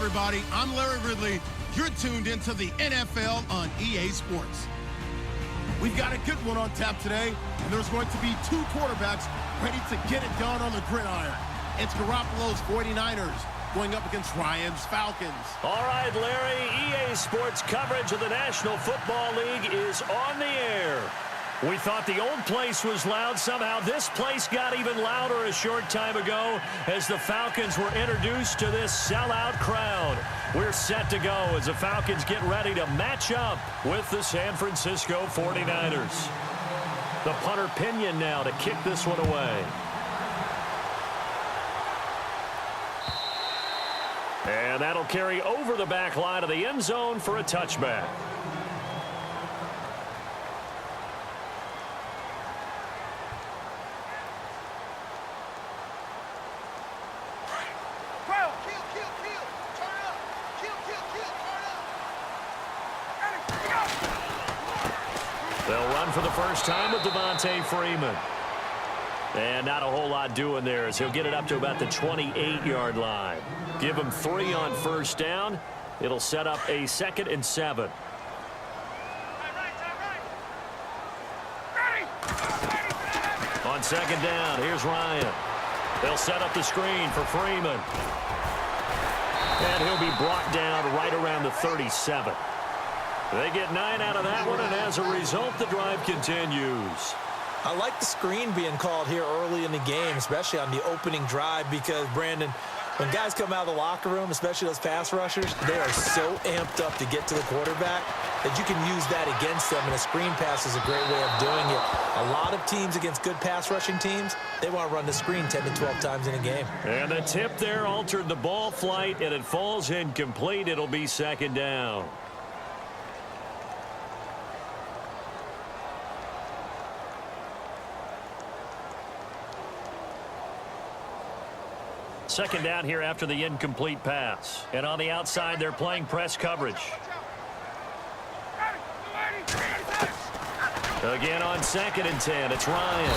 everybody. I'm Larry Ridley. You're tuned into the NFL on EA Sports. We've got a good one on tap today, and there's going to be two quarterbacks ready to get it done on the gridiron. It's Garoppolo's 49ers going up against Ryan's Falcons. All right, Larry, EA Sports coverage of the National Football League is on the air. We thought the old place was loud. Somehow this place got even louder a short time ago as the Falcons were introduced to this sellout crowd. We're set to go as the Falcons get ready to match up with the San Francisco 49ers. The punter Pinion now to kick this one away. And that'll carry over the back line of the end zone for a touchback. They'll run for the first time with Devontae Freeman. And not a whole lot doing there as he'll get it up to about the 28-yard line. Give him 3 on first down. It'll set up a 2nd and 7. On 2nd down, here's Ryan. They'll set up the screen for Freeman. And he'll be brought down right around the 37. They get 9 out of that one, and as a result, the drive continues. I like the screen being called here early in the game, especially on the opening drive, because, Brandon, when guys come out of the locker room, especially those pass rushers, they are so amped up to get to the quarterback that you can use that against them, and a screen pass is a great way of doing it. A lot of teams against good pass rushing teams, they want to run the screen 10 to 12 times in a game. And the tip there altered the ball flight, and it falls incomplete. It'll be 2nd down. Second down here after the incomplete pass. And on the outside, they're playing press coverage. Again on 2nd and 10, it's Ryan.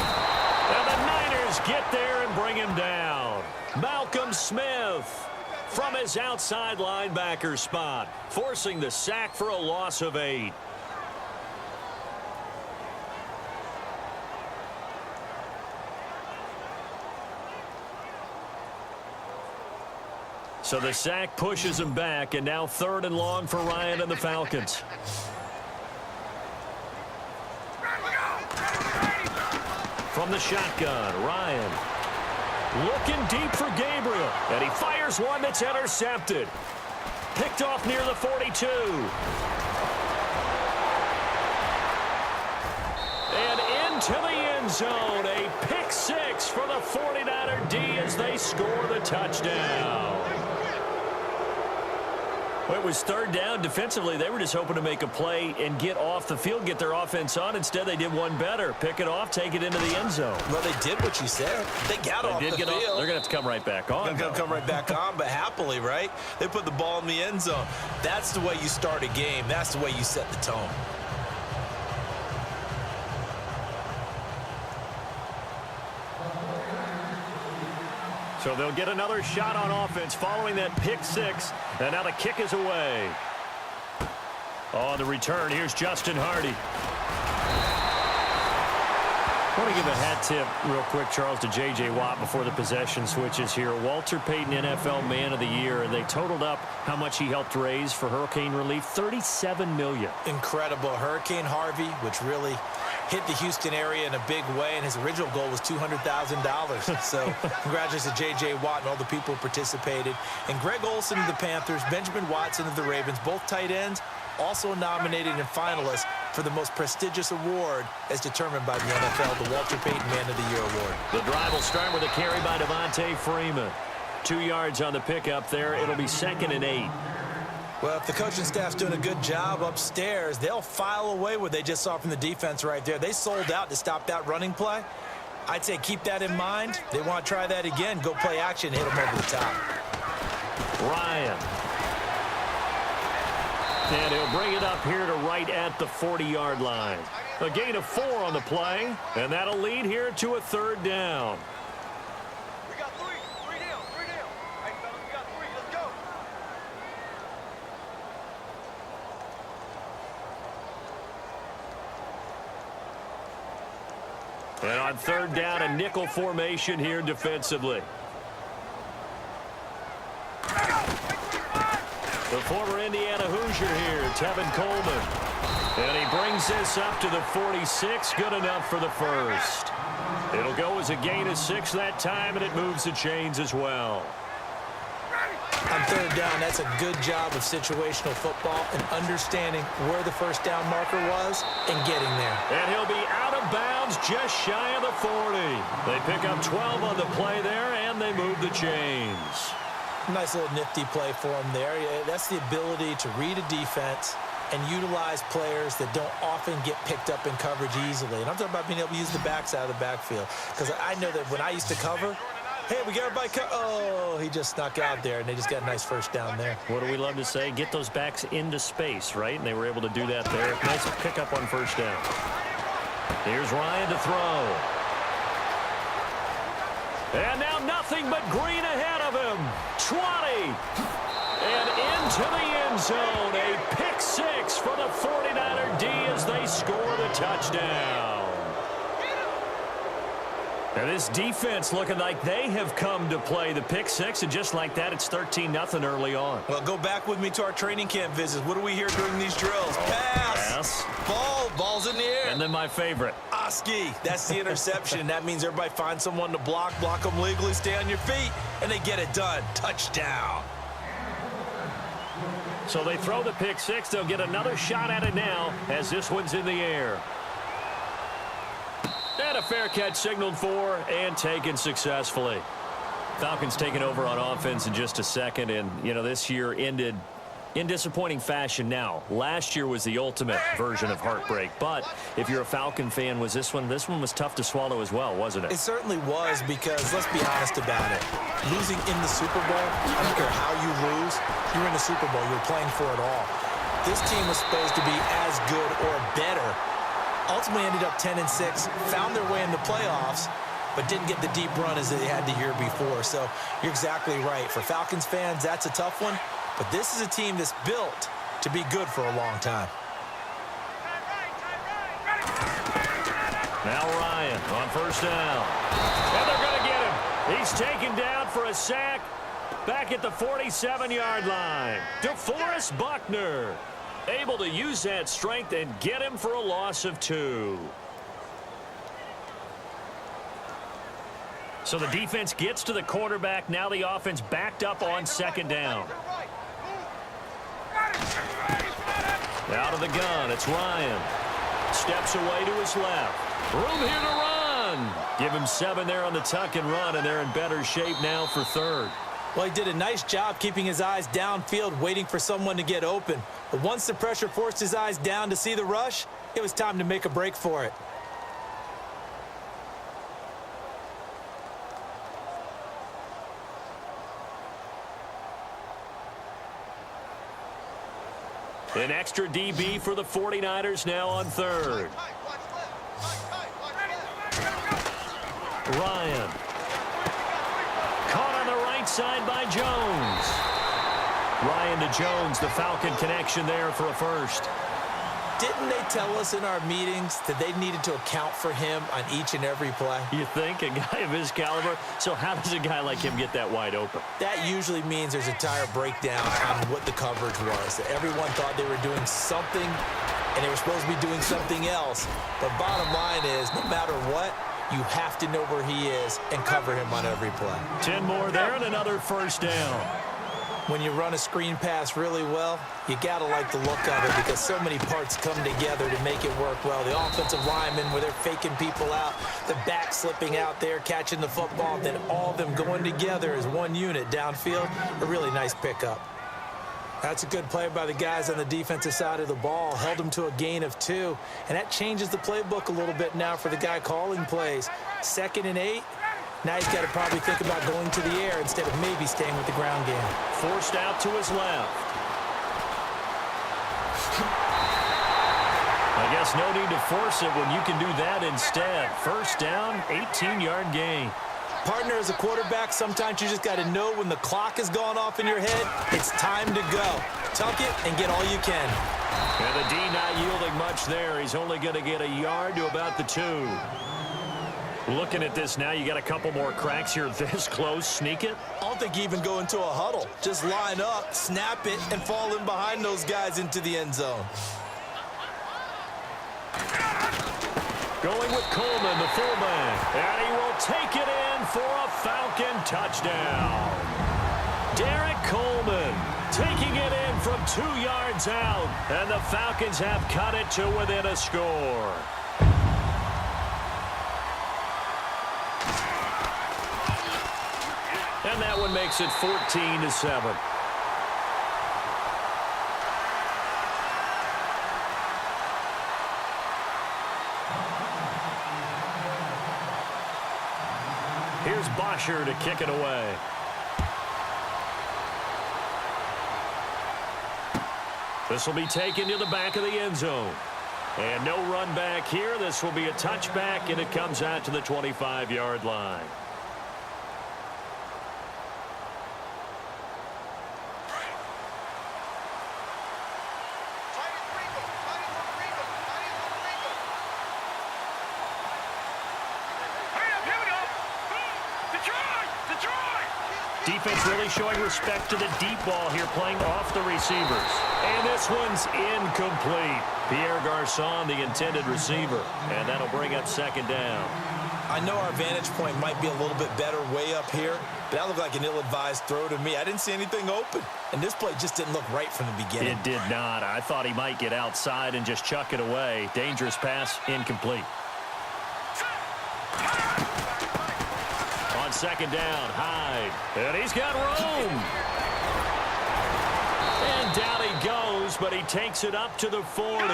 And the Niners get there and bring him down. Malcolm Smith from his outside linebacker spot, forcing the sack for a loss of 8. So the sack pushes him back, and now 3rd and long for Ryan and the Falcons. From the shotgun, Ryan looking deep for Gabriel, and he fires one that's intercepted. Picked off near the 42. And into the end zone, a pick 6 for the 49er D as they score the touchdown. Well, it was 3rd down. Defensively, they were just hoping to make a play and get off the field, get their offense on. Instead, they did one better. Pick it off, take it into the end zone. Well, they did what you said. They got off the field. They're going to have to come right back on. They're going to come right back on, but happily, right? They put the ball in the end zone. That's the way you start a game. That's the way you set the tone. So they'll get another shot on offense following that pick 6. And now the kick is away. On the return, here's Justin Hardy. I want to give a hat tip real quick, Charles, to J.J. Watt before the possession switches here. Walter Payton, NFL Man of the Year, and they totaled up how much he helped raise for hurricane relief, $37 million. Incredible. Hurricane Harvey, which really hit the Houston area in a big way, and his original goal was $200,000. So congratulations to J.J. Watt and all the people who participated. And Greg Olsen of the Panthers, Benjamin Watson of the Ravens, both tight ends, also nominated and finalists for the most prestigious award as determined by the NFL, the Walter Payton Man of the Year Award. The drive will start with a carry by Devontae Freeman. 2 yards on the pickup there. It'll be 2nd and 8. Well, if the coaching staff's doing a good job upstairs, they'll file away what they just saw from the defense right there. They sold out to stop that running play. I'd say keep that in mind. They want to try that again. Go play action, hit them over the top. Ryan. And he'll bring it up here to right at the 40-yard line. A gain of 4 on the play, and that'll lead here to a 3rd down. We got 3. 3 down. 3 down. Hey, fellas, we got 3. Let's go. And on third down, a nickel formation here defensively. The former Indiana Hoosier here, Tevin Coleman. And he brings this up to the 46. Good enough for the first. It'll go as a gain of 6 that time, and it moves the chains as well. On third down, that's a good job of situational football and understanding where the first down marker was and getting there. And he'll be out of bounds just shy of the 40. They pick up 12 on the play there, and they move the chains. Nice little nifty play for him there. Yeah, that's the ability to read a defense and utilize players that don't often get picked up in coverage easily. And I'm talking about being able to use the backs out of the backfield. Because I know that when I used to cover, hey, we got everybody oh, he just snuck out there, and they just got a nice first down there. What do we love to say? Get those backs into space, right? And they were able to do that there. Nice pickup on first down. Here's Ryan to throw. And now nothing but green ahead of him. 20. And into the end zone. A pick 6 for the 49er D as they score the touchdown. Now this defense looking like they have come to play the pick 6, and just like that, it's 13-0 early on. Well, go back with me to our training camp visits. What do we hear during these drills? Pass. Ball's in the air. And then my favorite. Oski. That's the interception. That means everybody finds someone to block them legally, stay on your feet, and they get it done. Touchdown. So they throw the pick 6. They'll get another shot at it now as this one's in the air. And a fair catch signaled for and taken successfully. Falcons taking over on offense in just a second. And, you know, this year ended in disappointing fashion now. Last year was the ultimate version of heartbreak. But if you're a Falcon fan, was this one was tough to swallow as well, wasn't it? It certainly was, because let's be honest about it. Losing in the Super Bowl, I don't care how you lose, you're in the Super Bowl. You're playing for it all. This team was supposed to be as good or better. Ultimately ended up 10-6, found their way in the playoffs, but didn't get the deep run as they had the year before. So you're exactly right. For Falcons fans, that's a tough one. But this is a team that's built to be good for a long time. Now Ryan on first down. And they're going to get him. He's taken down for a sack back at the 47-yard line. DeForest Buckner able to use that strength and get him for a loss of 2. So the defense gets to the quarterback. Now the offense backed up on second down. Out of the gun, it's Ryan. Steps away to his left. Room here to run. Give him 7 there on the tuck and run, and they're in better shape now for third. Well, he did a nice job keeping his eyes downfield, waiting for someone to get open. But once the pressure forced his eyes down to see the rush, it was time to make a break for it. An extra DB for the 49ers now on third. Ryan. Caught on the right side by Jones. Ryan to Jones, the Falcon connection there for a first. Didn't they tell us in our meetings that they needed to account for him on each and every play? You think? A guy of his caliber? So how does a guy like him get that wide open? That usually means there's a entire breakdown on what the coverage was. Everyone thought they were doing something, and they were supposed to be doing something else. But bottom line is, no matter what, you have to know where he is and cover him on every play. 10 more there and another first down. When you run a screen pass really well, you got to like the look of it, because so many parts come together to make it work well. The offensive linemen, where they're faking people out, the back slipping out there, catching the football, then all of them going together as one unit downfield. A really nice pickup. That's a good play by the guys on the defensive side of the ball. Held them to a gain of 2, and that changes the playbook a little bit now for the guy calling plays. 2nd and 8. Now he's got to probably think about going to the air instead of maybe staying with the ground game. Forced out to his left. I guess no need to force it when you can do that instead. First down, 18-yard gain. Partner, as a quarterback, sometimes you just got to know when the clock has gone off in your head, it's time to go. Tuck it and get all you can. And the D not yielding much there. He's only going to get a yard to about the 2. Looking at this now, you got a couple more cracks here this close. Sneak it? I don't think you even go into a huddle. Just line up, snap it, and fall in behind those guys into the end zone. Going with Coleman, the fullback. And he will take it in for a Falcon touchdown. Derek Coleman taking it in from 2 yards out. And the Falcons have cut it to within a score. And that one makes it 14-7. Here's Bosher to kick it away. This will be taken to the back of the end zone. And no run back here. This will be a touchback, and it comes out to the 25-yard line. Defense really showing respect to the deep ball here, playing off the receivers. And this one's incomplete. Pierre Garçon, the intended receiver. And that'll bring up second down. I know our vantage point might be a little bit better way up here, but that looked like an ill-advised throw to me. I didn't see anything open. And this play just didn't look right from the beginning. It did not. I thought he might get outside and just chuck it away. Dangerous pass, incomplete. On second down, Hyde. And he's got room. And down he goes, but he takes it up to the 40.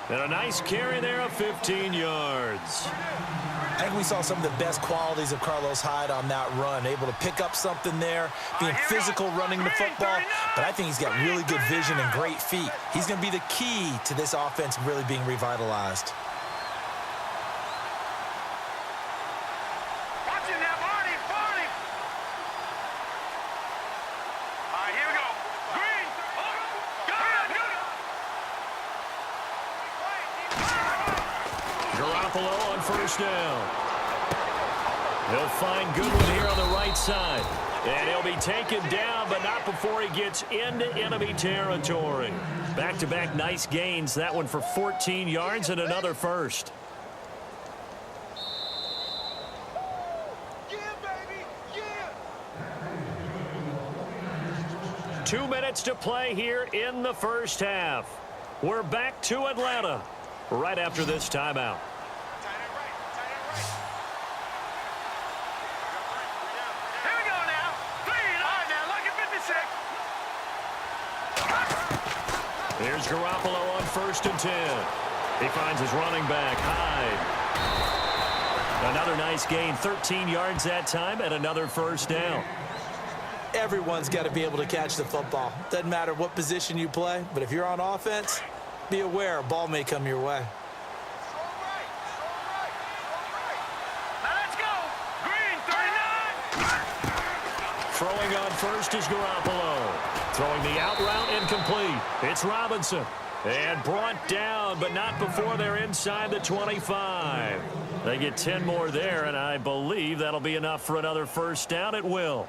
And a nice carry there of 15 yards. I think we saw some of the best qualities of Carlos Hyde on that run. Able to pick up something there, being physical running the football. But I think he's got really good vision and great feet. He's going to be the key to this offense really being revitalized. On first down. He'll find Goodwin here on the right side. And he'll be taken down, but not before he gets into enemy territory. Back-to-back nice gains. That one for 14 yards and another first. Yeah, baby. Yeah. 2 minutes to play here in the first half. We're back to Atlanta right after this timeout. Here's Garoppolo on 1st and 10. He finds his running back, Hyde. Another nice gain, 13 yards that time, and another first down. Everyone's got to be able to catch the football. Doesn't matter what position you play, but if you're on offense, be aware a ball may come your way. Now let's go. Green, 39. Throwing on first is Garoppolo. Throwing the out route incomplete. It's Robinson. And brought down, but not before they're inside the 25. They get 10 more there, and I believe that'll be enough for another first down. It will.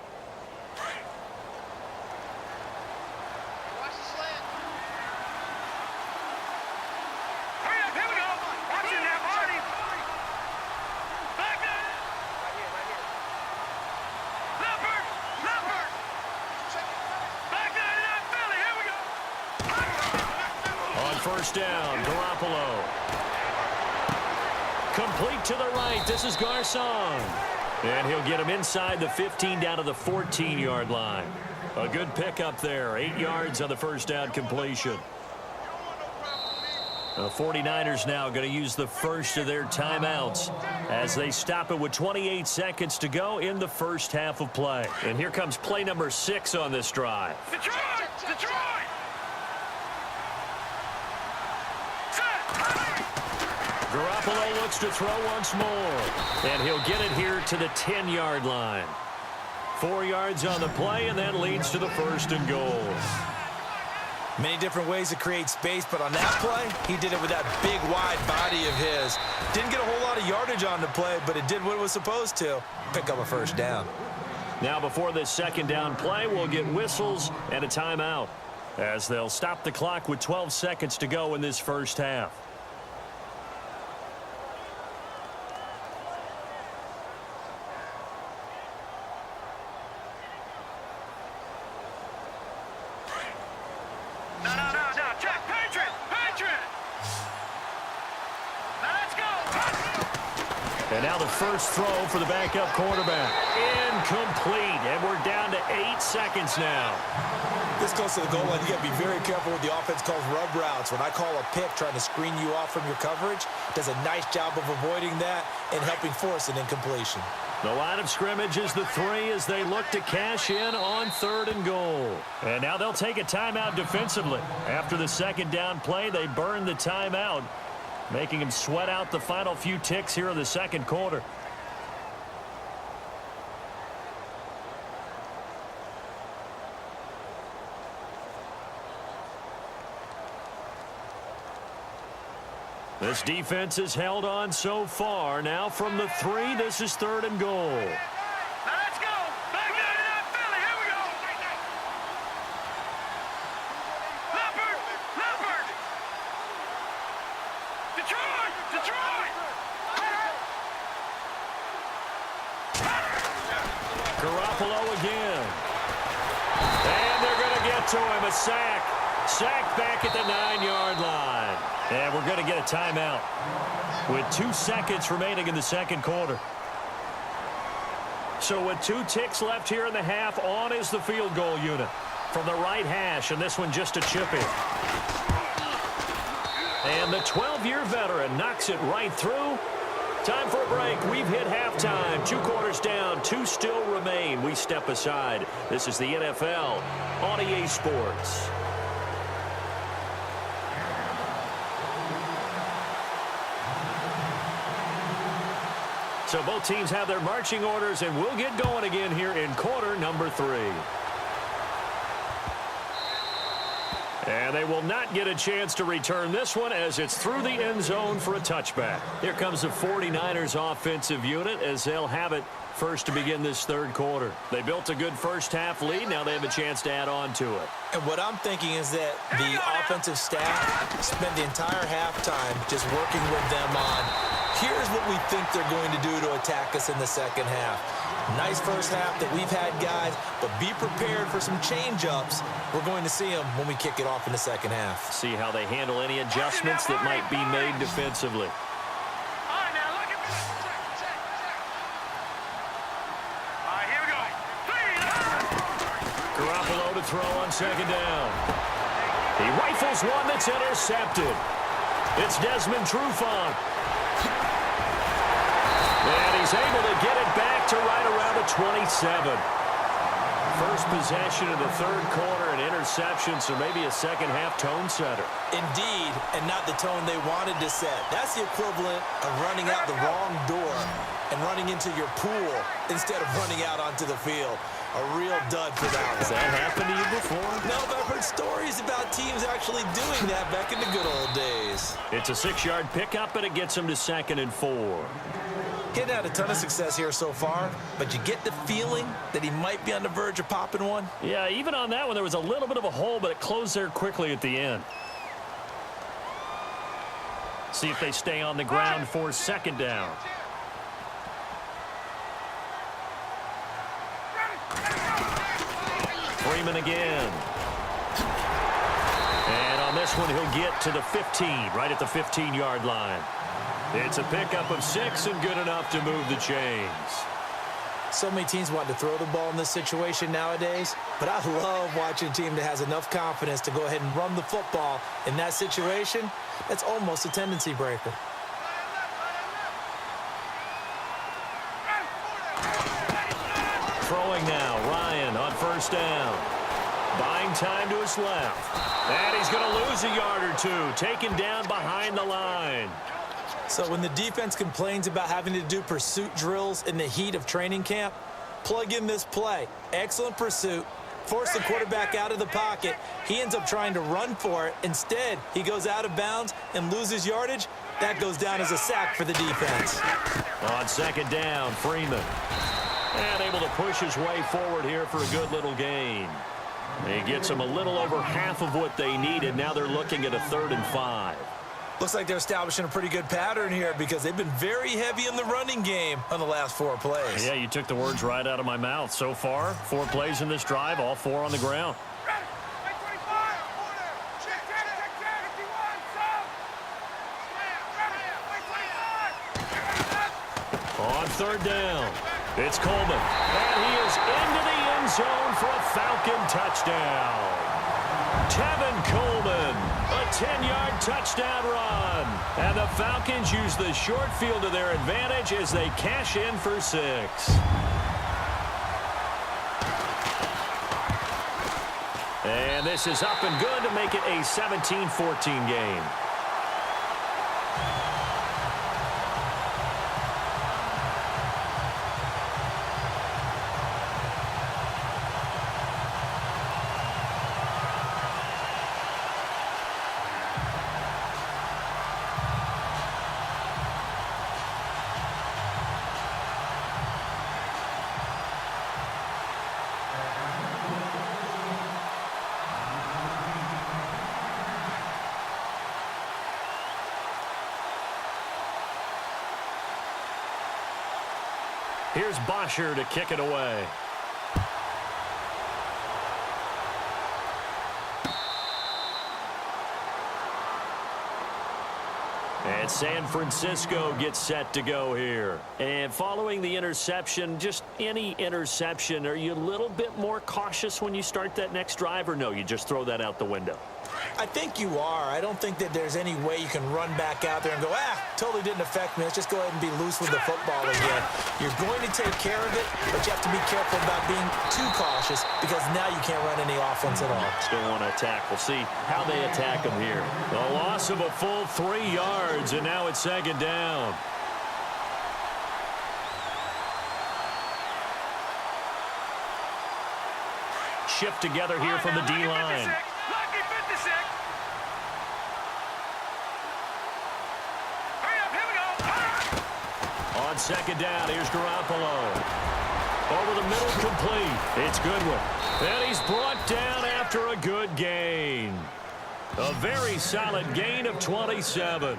Watch the slant. Hurry up, here we go. Watch it now, Marty. Back there. Right here. Leopard. Back there, not Philly. Here we go. On first down, Garoppolo. Complete to the right. This is Garçon. And he'll get him inside the 15 down to the 14-yard line. A good pickup there. 8 yards on the first down completion. The 49ers now going to use the first of their timeouts as they stop it with 28 seconds to go in the first half of play. And here comes play number 6 on this drive. Detroit. Garoppolo looks to throw once more. And he'll get it here to the 10-yard line. 4 yards on the play, and that leads to the 1st and goal. Many different ways to create space, but on that play, he did it with that big, wide body of his. Didn't get a whole lot of yardage on the play, but it did what it was supposed to. Pick up a first down. Now before this second down play, we'll get whistles and a timeout, as they'll stop the clock with 12 seconds to go in this first half. No, check, Patriot! Now let's go! And now the first throw for the backup quarterback. Incomplete, and we're down to 8 seconds now. This close to the goal line, you got to be very careful with the offense calls rub routes. When I call a pick trying to screen you off from your coverage, does a nice job of avoiding that and helping force an incompletion. The line of scrimmage is the 3 as they look to cash in on 3rd and goal. And now they'll take a timeout defensively. After the second down play, they burn the timeout, making them sweat out the final few ticks here in the second quarter. This defense has held on so far. Now from the 3, this is 3rd and goal. Now let's go! Back into that Philly, here we go! Leopard! Detroit! Garoppolo again. And they're going to get to him. A sack. Sack back at the 9-yard line. And we're going to get a timeout with 2 seconds remaining in the second quarter. So with 2 ticks left here in the half, on is the field goal unit from the right hash, and this one just a chip in. And the 12-year veteran knocks it right through. Time for a break. We've hit halftime. 2 quarters down, 2 still remain. We step aside. This is the NFL on EA Sports. So both teams have their marching orders, and we'll get going again here in quarter number 3. And they will not get a chance to return this one as it's through the end zone for a touchback. Here comes the 49ers offensive unit as they'll have it first to begin this third quarter. They built a good first half lead. Now they have a chance to add on to it. And what I'm thinking is that the offensive staff spent the entire halftime just working with them on, here's what we think they're going to do to attack us in the second half. Nice first half that we've had, guys, but be prepared for some change-ups. We're going to see them when we kick it off in the second half. See how they handle any adjustments that might be made defensively. All right, now look at this. All right, here we go. Garoppolo to throw on second down. He rifles one that's intercepted. It's Desmond Trufant. And he's able to get it back to right around the 27. First possession of the third quarter, an interception, so maybe a second half tone setter. Indeed, and not the tone they wanted to set. That's the equivalent of running out the wrong door and running into your pool instead of running out onto the field. A real dud for that one. Has that happened to you before? No, but I've heard stories about teams actually doing that back in the good old days. It's a 6-yard pickup, and it gets him to 2nd and 4. Getting had a ton of success here so far, but you get the feeling that he might be on the verge of popping one. Yeah, even on that one, there was a little bit of a hole, but it closed there quickly at the end. See if they stay on the ground for second down. Freeman again. And on this one, he'll get to the 15, right at the 15-yard line. It's a pickup of 6 and good enough to move the chains. So many teams want to throw the ball in this situation nowadays, but I love watching a team that has enough confidence to go ahead and run the football in that situation. That's almost a tendency breaker. Throwing now, Ryan on first down. Buying time to his left. And he's going to lose a yard or 2, taken down behind the line. So when the defense complains about having to do pursuit drills in the heat of training camp, plug in this play. Excellent pursuit, force the quarterback out of the pocket. He ends up trying to run for it. Instead, he goes out of bounds and loses yardage. That goes down as a sack for the defense. On second down, Freeman. And able to push his way forward here for a good little gain. He gets them a little over half of what they needed. Now they're looking at a 3rd and 5. Looks like they're establishing a pretty good pattern here because they've been very heavy in the running game on the last 4 plays. Yeah, you took the words right out of my mouth. So far, 4 plays in this drive, all 4 on the ground. On 3rd down, it's Coleman. And he is into the end zone for a Falcon touchdown. Tevin Coleman, a 10-yard touchdown run. And the Falcons use the short field to their advantage as they cash in for 6. And this is up and good to make it a 17-14 game. Here's Bosher to kick it away. And San Francisco gets set to go here. And following the interception, just any interception, are you a little bit more cautious when you start that next drive, or no, you just throw that out the window? I think you are. I don't think that there's any way you can run back out there and go, totally didn't affect me. Let's just go ahead and be loose with the football again. You're going to take care of it, but you have to be careful about being too cautious because now you can't run any offense at all. Still want to attack. We'll see how they attack them here. A loss of a full 3 yards, and now it's 2nd down. Shift together here from the D-line. On 2nd down, here's Garoppolo. Over the middle, complete. It's Goodwin. And he's brought down after a good gain. A very solid gain of 27.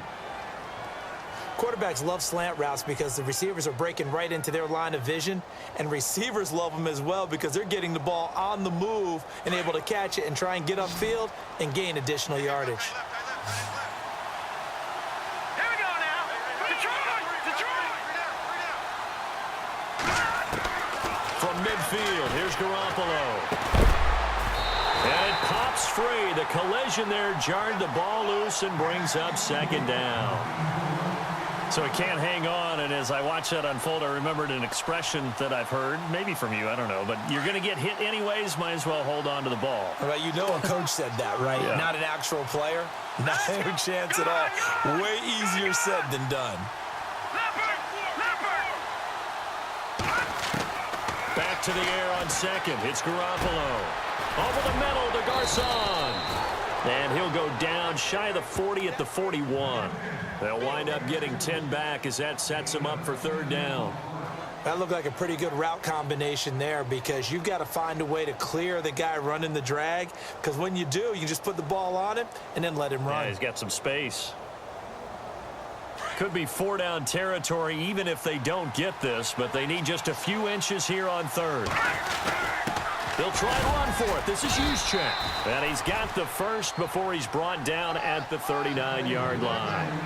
Quarterbacks love slant routes because the receivers are breaking right into their line of vision, and receivers love them as well because they're getting the ball on the move and able to catch it and try and get upfield and gain additional yardage. Here we go now. Detroit! From midfield, here's Garoppolo. And it pops free. The collision there jarred the ball loose and brings up 2nd down. So he can't hang on, and as I watch that unfold, I remembered an expression that I've heard, maybe from you, I don't know, but you're going to get hit anyways, might as well hold on to the ball. Well, you know a coach said that, right? Yeah. Not an actual player. Not a chance at all. Way easier said than done. Back to the air on 2nd. It's Garoppolo. Over the middle to Garcon. And he'll go down shy of the 40 at the 41. They'll wind up getting 10 back as that sets him up for 3rd down. That looked like a pretty good route combination there because you've got to find a way to clear the guy running the drag, because when you do, you can just put the ball on him and then let him run. Yeah, he's got some space. Could be 4-down territory even if they don't get this, but they need just a few inches here on 3rd. They'll try and run for it. This is Juszczyk. And he's got the first before he's brought down at the 39-yard line.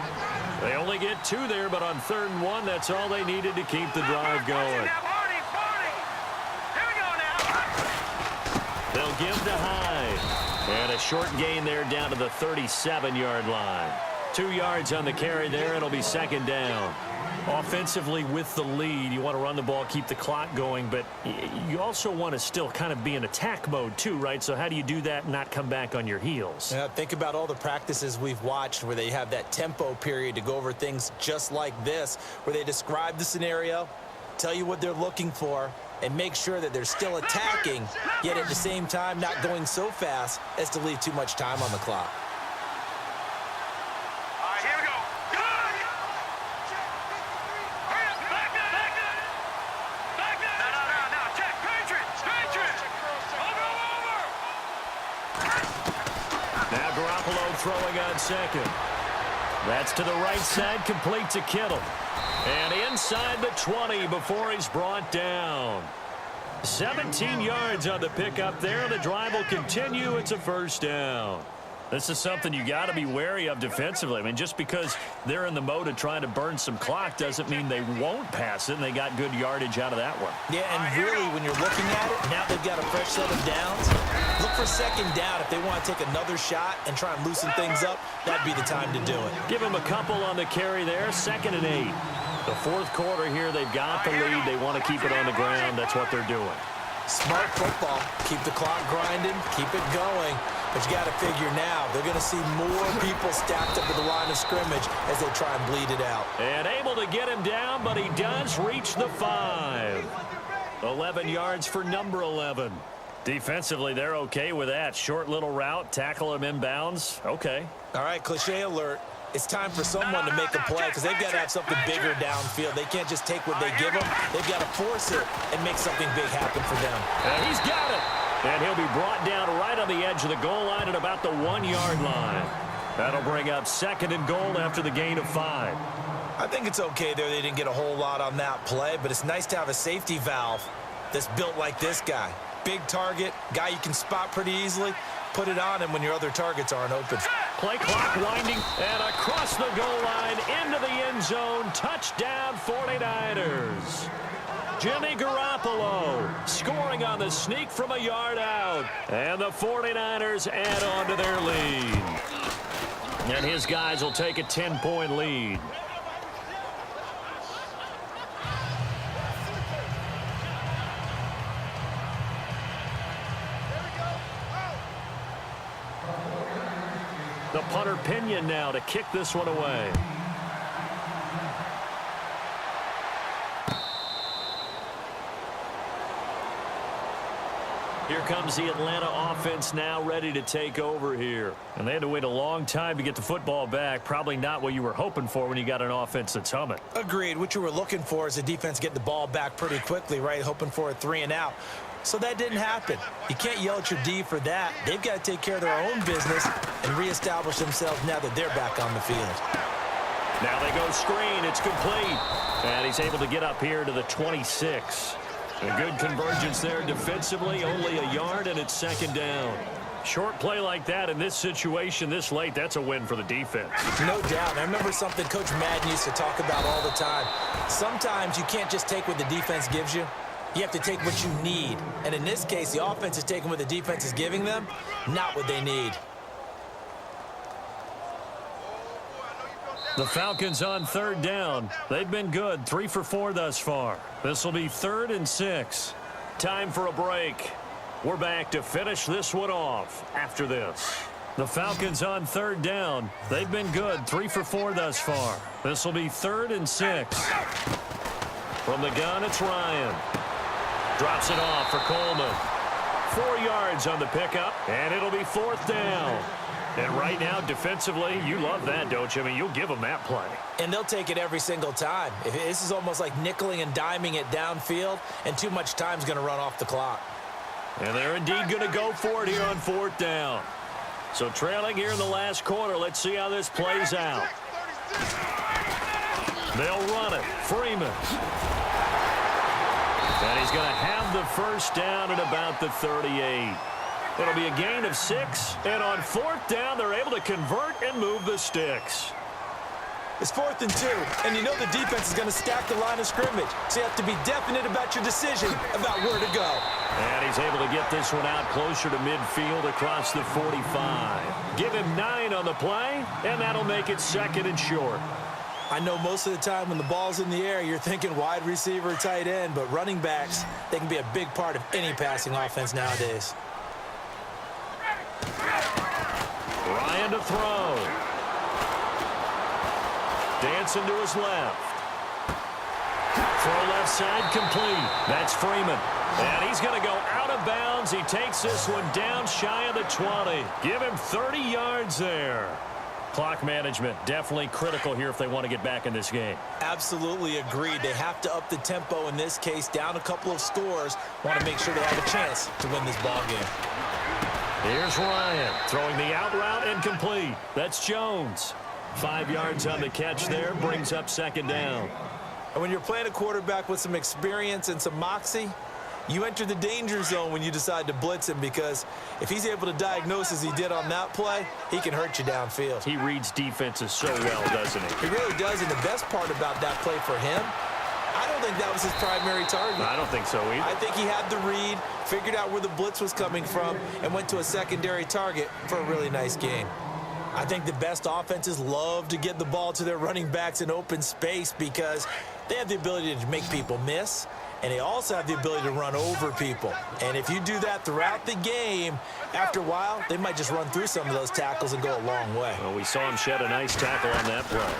They only get 2 there, but on 3rd and 1, that's all they needed to keep the drive going. They'll give to Hyde. And a short gain there down to the 37-yard line. 2 yards on the carry there. It'll be 2nd down. Offensively with the lead, you want to run the ball, keep the clock going, but you also want to still kind of be in attack mode too, right? So how do you do that and not come back on your heels? Yeah, think about all the practices we've watched where they have that tempo period to go over things just like this, where they describe the scenario, tell you what they're looking for, and make sure that they're still attacking, yet at the same time not going so fast as to leave too much time on the clock. All right, here we go. Good. Hurry up, back up, back up. Back up. No, check. Patriots. Over. Now Garoppolo throwing on second. That's to the right side, complete to Kittle. And inside the 20 before he's brought down. 17 yards on the pickup there. The drive will continue. It's a first down. This is something you got to be wary of defensively. I mean, just because they're in the mode of trying to burn some clock doesn't mean they won't pass it, and they got good yardage out of that one. Yeah, and really, when you're looking at it, now they've got a fresh set of downs. Look for second down. If they want to take another shot and try and loosen things up, that'd be the time to do it. Give them a couple on the carry there. 2nd and 8. The fourth quarter here, they've got the lead. They want to keep it on the ground. That's what they're doing. Smart football. Keep the clock grinding. Keep it going. But you got to figure now, they're going to see more people stacked up at the line of scrimmage as they try and bleed it out. And able to get him down, but he does reach the 5. 11 yards for number 11. Defensively, they're okay with that. Short little route, tackle him inbounds. Okay. All right, cliche alert. It's time for someone to make a play because they've got to have something bigger downfield. They can't just take what they give them. They've got to force it and make something big happen for them. And he's got it. And he'll be brought down right on the edge of the goal line at about the 1-yard line. That'll bring up 2nd and goal after the gain of 5. I think it's okay there. They didn't get a whole lot on that play, but it's nice to have a safety valve that's built like this guy. Big target, guy you can spot pretty easily. Put it on him when your other targets aren't open. Play clock winding, and across the goal line into the end zone. Touchdown 49ers. Jimmy Garoppolo scoring on the sneak from a yard out. And the 49ers add on to their lead. And his guys will take a 10-point lead. The punter Pinion now to kick this one away. Here comes the Atlanta offense now ready to take over here. And they had to wait a long time to get the football back. Probably not what you were hoping for when you got an offense that's humming. Agreed. What you were looking for is the defense getting the ball back pretty quickly, right? Hoping for a 3-and-out. So that didn't happen. You can't yell at your D for that. They've got to take care of their own business and reestablish themselves now that they're back on the field. Now they go screen. It's complete. And he's able to get up here to the 26. A good convergence there defensively. Only a yard, and it's 2nd down. Short play like that in this situation this late, that's a win for the defense. No doubt. I remember something Coach Madden used to talk about all the time. Sometimes you can't just take what the defense gives you. You have to take what you need. And in this case, the offense is taking what the defense is giving them, not what they need. The Falcons on 3rd down. They've been good, 3 for 4 thus far. This will be 3rd and 6. Time for a break. We're back to finish this one off after this. The Falcons on 3rd down. They've been good, 3 for 4 thus far. This will be 3rd and 6. From the gun, it's Ryan. Drops it off for Coleman. 4 yards on the pickup, and it'll be 4th down. And right now, defensively, you love that, don't you? I mean, you'll give them that play. And they'll take it every single time. This is almost like nickeling and diming it downfield, and too much time's going to run off the clock. And they're indeed going to go for it here on 4th down. So trailing here in the last quarter, let's see how this plays out. They'll run it. Freeman. And he's going to have the first down at about the 38. It'll be a gain of 6. And on 4th down, they're able to convert and move the sticks. It's 4th and 2, and you know the defense is going to stack the line of scrimmage. So you have to be definite about your decision about where to go. And he's able to get this one out closer to midfield across the 45. Give him 9 on the play, and that'll make it 2nd and short. I know most of the time when the ball's in the air, you're thinking wide receiver, tight end, but running backs, they can be a big part of any passing offense nowadays. Ryan to throw. Dancing to his left. Throw left side complete. That's Freeman. And he's going to go out of bounds. He takes this one down shy of the 20. Give him 30 yards there. Clock management definitely critical here if they want to get back in this game. Absolutely agreed. They have to up the tempo in this case, down a couple of scores. Want to make sure they have a chance to win this ball game. Here's Ryan throwing the out route incomplete. That's Jones. 5 yards on the catch there, brings up second down. And when you're playing a quarterback with some experience and some moxie, you enter the danger zone when you decide to blitz him, because if he's able to diagnose as he did on that play, he can hurt you downfield. He reads defenses so well, doesn't he? He really does, and the best part about that play for him, I don't think that was his primary target. I don't think so either. I think he had the read, figured out where the blitz was coming from, and went to a secondary target for a really nice gain. I think the best offenses love to get the ball to their running backs in open space because they have the ability to make people miss, and they also have the ability to run over people. And if you do that throughout the game, after a while, they might just run through some of those tackles and go a long way. Well, we saw him shed a nice tackle on that play.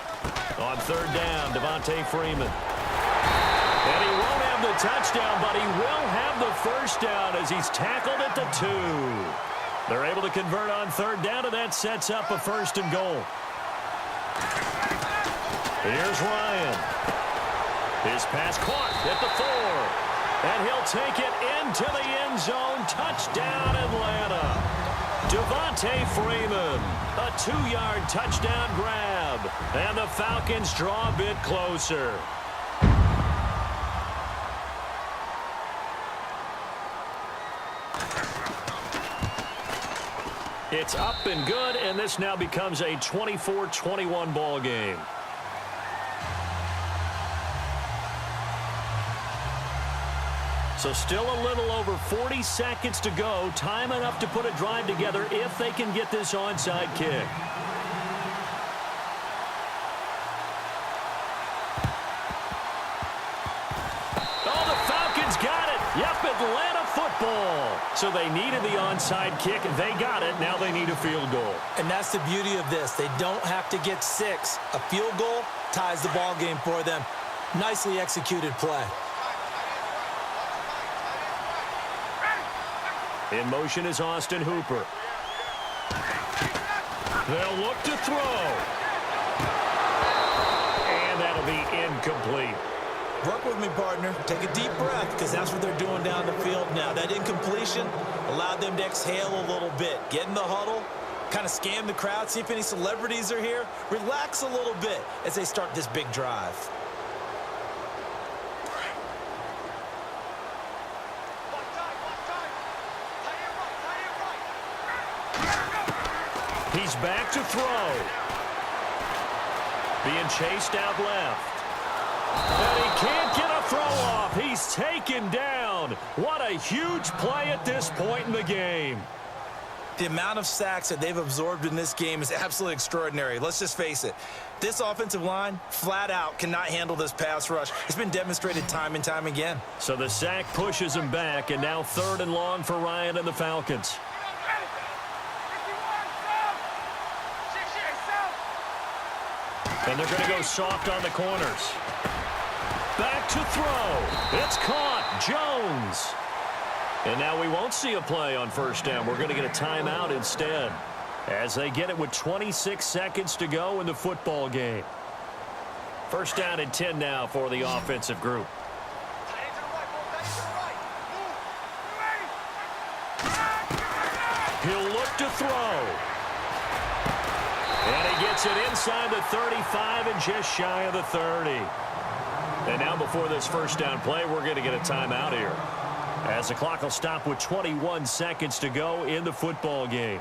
On third down, Devontae Freeman. And he won't have the touchdown, but he will have the first down as he's tackled at the 2. They're able to convert on third down, and that sets up a first and goal. Here's Ryan. His pass caught at the 4. And he'll take it into the end zone. Touchdown, Atlanta. Devontae Freeman. A 2-yard touchdown grab. And the Falcons draw a bit closer. It's up and good, and this now becomes a 24-21 ball game. So still a little over 40 seconds to go. Time enough to put a drive together if they can get this onside kick. Oh, the Falcons got it. Yep, Atlanta football. So they needed the onside kick, and they got it. Now they need a field goal. And that's the beauty of this. They don't have to get 6. A field goal ties the ball game for them. Nicely executed play. In motion is Austin Hooper. They'll look to throw. And that'll be incomplete. Work with me, partner. Take a deep breath, because that's what they're doing down the field now. That incompletion allowed them to exhale a little bit. Get in the huddle, kind of scan the crowd, see if any celebrities are here. Relax a little bit as they start this big drive. He's back to throw. Being chased out left. And he can't get a throw off. He's taken down. What a huge play at this point in the game. The amount of sacks that they've absorbed in this game is absolutely extraordinary. Let's just face it. This offensive line, flat out, cannot handle this pass rush. It's been demonstrated time and time again. So the sack pushes him back, and now 3rd and long for Ryan and the Falcons. And they're going to go soft on the corners. Back to throw. It's caught. Jones. And now we won't see a play on first down. We're going to get a timeout instead as they get it with 26 seconds to go in the football game. First down and 10 now for the offensive group. He'll look to throw. And he gets it inside the 35 and just shy of the 30. And now before this first down play, we're going to get a timeout here, as the clock will stop with 21 seconds to go in the football game.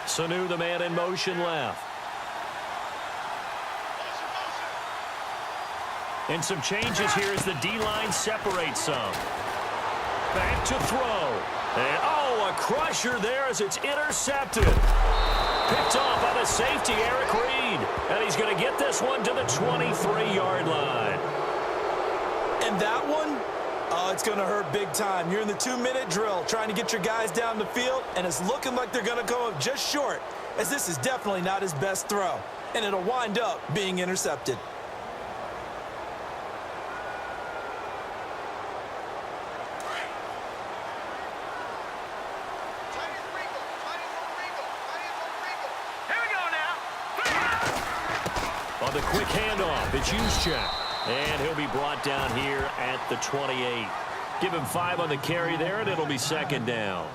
Sanu, the man in motion left. And some changes here as the D-line separates some. Back to throw. And, oh, a crusher there as it's intercepted. Picked off by the safety, Eric Reed. And he's going to get this one to the 23-yard line. And that one, it's going to hurt big time. You're in the 2-minute drill trying to get your guys down the field, and it's looking like they're going to go up just short, as this is definitely not his best throw, and it'll wind up being intercepted. On the quick handoff, it's Juszczyk. And he'll be brought down here at the 28. Give him 5 on the carry there, and it'll be second down.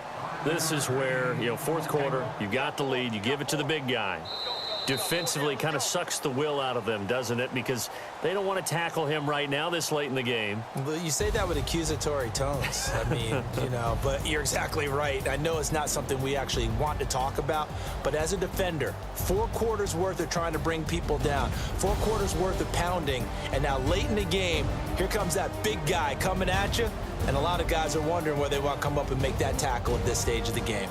This is where, fourth quarter, you got the lead, you give it to the big guy. Defensively kind of sucks the will out of them, doesn't it? Because they don't want to tackle him right now this late in the game. Well, you say that with accusatory tones. I mean, but you're exactly right. I know it's not something we actually want to talk about, but as a defender, 4 quarters worth of trying to bring people down, 4 quarters worth of pounding, and now late in the game, here comes that big guy coming at you, and a lot of guys are wondering whether they want to come up and make that tackle at this stage of the game.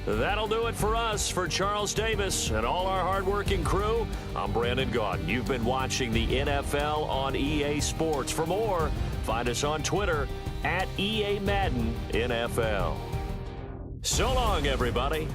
That'll do it for us. For Charles Davis and all our hardworking crew, I'm Brandon Gaudin. You've been watching the NFL on EA Sports. For more, find us on Twitter at EA Madden NFL. So long, everybody.